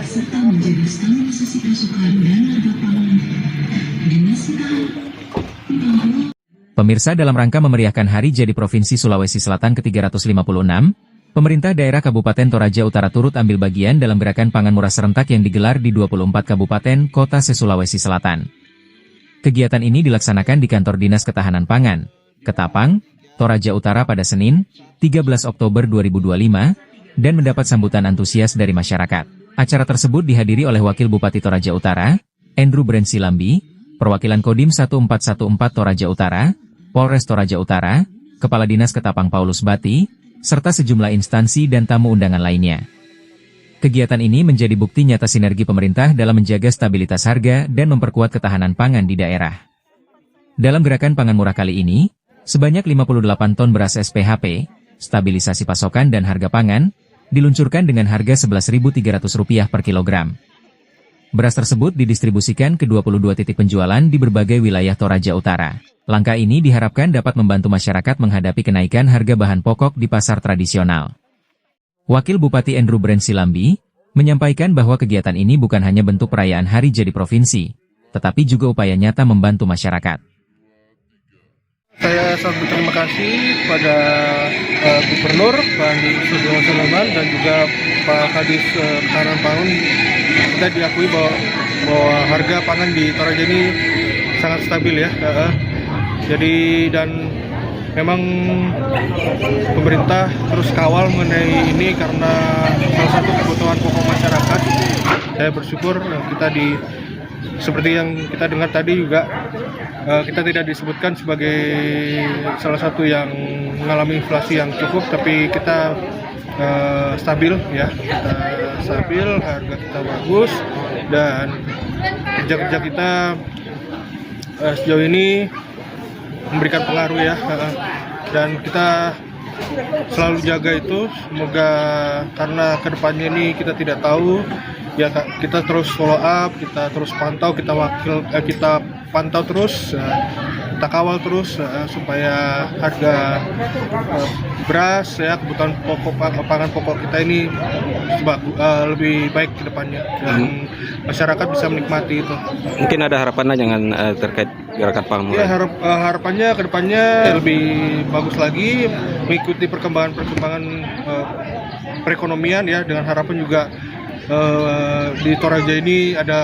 serta menjaga stabilisasi pasokan dan harga pangan. Dinas Pangan. Pemirsa, dalam rangka memeriahkan Hari Jadi Provinsi Sulawesi Selatan ke-356, pemerintah daerah Kabupaten Toraja Utara turut ambil bagian dalam gerakan pangan murah serentak yang digelar di 24 kabupaten kota se-Sulawesi Selatan. Kegiatan ini dilaksanakan di kantor Dinas Ketahanan Pangan, Ketapang, Toraja Utara pada Senin, 13 Oktober 2025, dan mendapat sambutan antusias dari masyarakat. Acara tersebut dihadiri oleh Wakil Bupati Toraja Utara, Andrew Brensilambi, perwakilan Kodim 1414 Toraja Utara, Polres Toraja Utara, Kepala Dinas Ketapang Paulus Bati, serta sejumlah instansi dan tamu undangan lainnya. Kegiatan ini menjadi bukti nyata sinergi pemerintah dalam menjaga stabilitas harga dan memperkuat ketahanan pangan di daerah. Dalam gerakan pangan murah kali ini, sebanyak 58 ton beras SPHP, stabilisasi pasokan dan harga pangan, diluncurkan dengan harga Rp11.300 per kilogram. Beras tersebut didistribusikan ke 22 titik penjualan di berbagai wilayah Toraja Utara. Langkah ini diharapkan dapat membantu masyarakat menghadapi kenaikan harga bahan pokok di pasar tradisional. Wakil Bupati Andrew Brensilambi menyampaikan bahwa kegiatan ini bukan hanya bentuk perayaan Hari Jadi Provinsi, tetapi juga upaya nyata membantu masyarakat. Saya sangat berterima kasih kepada Gubernur Pak Andi Sudirman Sulaiman dan juga Pak Kadis Ketahanan Pangan. Kita diakui bahwa harga pangan di Toraja ini sangat stabil ya. Jadi dan memang pemerintah terus kawal mengenai ini karena salah satu kebutuhan pokok masyarakat. Saya bersyukur kita seperti yang kita dengar tadi juga kita tidak disebutkan sebagai salah satu yang mengalami inflasi yang cukup, tapi kita stabil ya, kita stabil, harga kita bagus dan kerja-kerja kita sejauh ini memberikan pengaruh ya, dan kita selalu jaga itu. Semoga karena kedepannya ini kita tidak tahu ya, kita terus follow up, kita terus pantau, kita pantau terus, kita kawal terus supaya harga beras ya, kebutuhan pangan pokok kita ini lebih baik ke depannya dan masyarakat bisa menikmati itu. Mungkin ada harapannya dengan terkait gerakan pangan murah? Ya, harapannya ke depannya lebih bagus lagi, mengikuti perkembangan perekonomian ya, dengan harapan juga di Toraja ini ada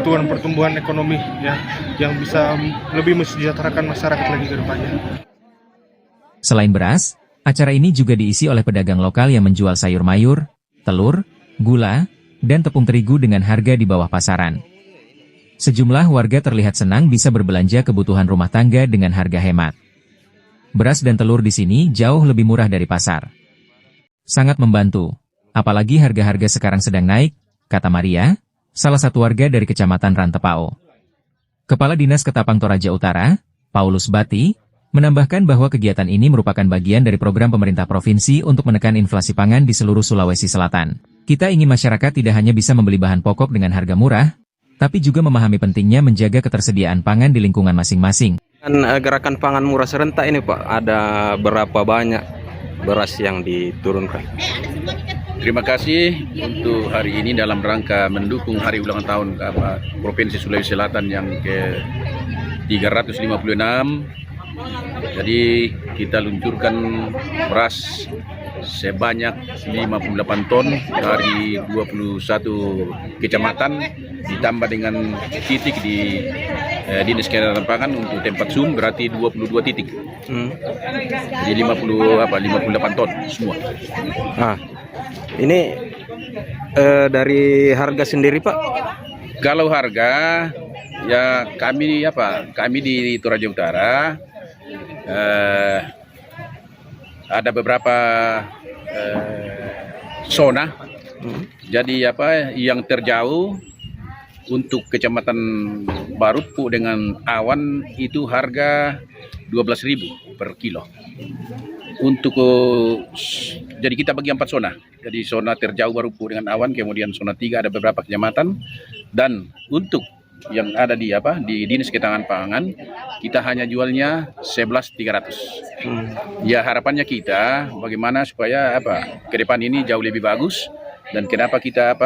pertumbuhan ekonomi ya, yang bisa lebih mensejahterakan masyarakat lagi ke depannya. Selain beras, acara ini juga diisi oleh pedagang lokal yang menjual sayur mayur, telur, gula, dan tepung terigu dengan harga di bawah pasaran. Sejumlah warga terlihat senang bisa berbelanja kebutuhan rumah tangga dengan harga hemat. Beras dan telur di sini jauh lebih murah dari pasar. Sangat membantu. Apalagi harga-harga sekarang sedang naik, kata Maria, salah satu warga dari Kecamatan Rantepao. Kepala Dinas Ketapang Toraja Utara, Paulus Bati, menambahkan bahwa kegiatan ini merupakan bagian dari program pemerintah provinsi untuk menekan inflasi pangan di seluruh Sulawesi Selatan. Kita ingin masyarakat tidak hanya bisa membeli bahan pokok dengan harga murah, tapi juga memahami pentingnya menjaga ketersediaan pangan di lingkungan masing-masing. Gerakan pangan murah serentak ini Pak, ada berapa banyak beras yang diturunkan? Terima kasih untuk hari ini dalam rangka mendukung hari ulang tahun Provinsi Sulawesi Selatan yang ke-356. Jadi kita luncurkan beras sebanyak 58 ton dari 21 kecamatan, ditambah dengan titik di Dinas Ketahanan Pangan untuk tempat sum, berarti 22 titik. Jadi 58 ton semua. Nah, ini dari harga sendiri Pak? Kalau harga ya kami di Toraja Utara ada beberapa zona. Jadi yang terjauh untuk Kecamatan Barupu dengan Awan itu harga 12.000 per kilo. Jadi kita bagi 4 zona. Jadi zona terjauh Barupu dengan Awan, kemudian zona 3 ada beberapa kecamatan, dan untuk yang ada di Dinas Ketahanan Pangan kita hanya jualnya 11.300. Ya harapannya kita bagaimana supaya ke depan ini jauh lebih bagus Dan kenapa kita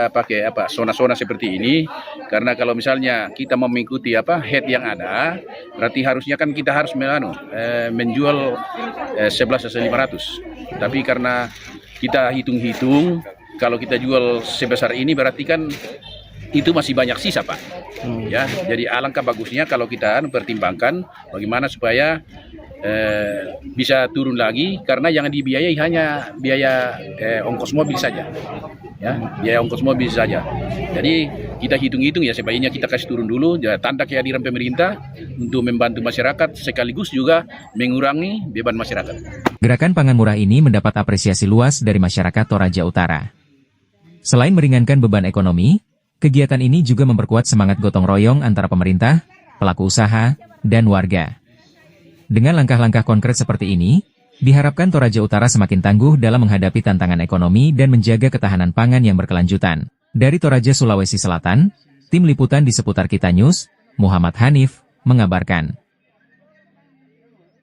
pakai zona-zona seperti ini? Karena kalau misalnya kita mengikuti head yang ada, berarti harusnya kan kita harus menjual 11.500. Tapi karena kita hitung-hitung, kalau kita jual sebesar ini berarti kan itu masih banyak sisa, Pak. Ya, jadi alangkah bagusnya kalau kita pertimbangkan bagaimana supaya bisa turun lagi, karena yang dibiayai hanya biaya ongkos mobil saja. Ya, biaya ongkos mobil saja. Jadi kita hitung-hitung ya, sebaiknya kita kasih turun dulu, ya, tanda kehadiran pemerintah untuk membantu masyarakat sekaligus juga mengurangi beban masyarakat. Gerakan pangan murah ini mendapat apresiasi luas dari masyarakat Toraja Utara. Selain meringankan beban ekonomi, kegiatan ini juga memperkuat semangat gotong royong antara pemerintah, pelaku usaha, dan warga. Dengan langkah-langkah konkret seperti ini, diharapkan Toraja Utara semakin tangguh dalam menghadapi tantangan ekonomi dan menjaga ketahanan pangan yang berkelanjutan. Dari Toraja, Sulawesi Selatan, Tim Liputan di Seputar Kita News, Muhammad Hanif, mengabarkan.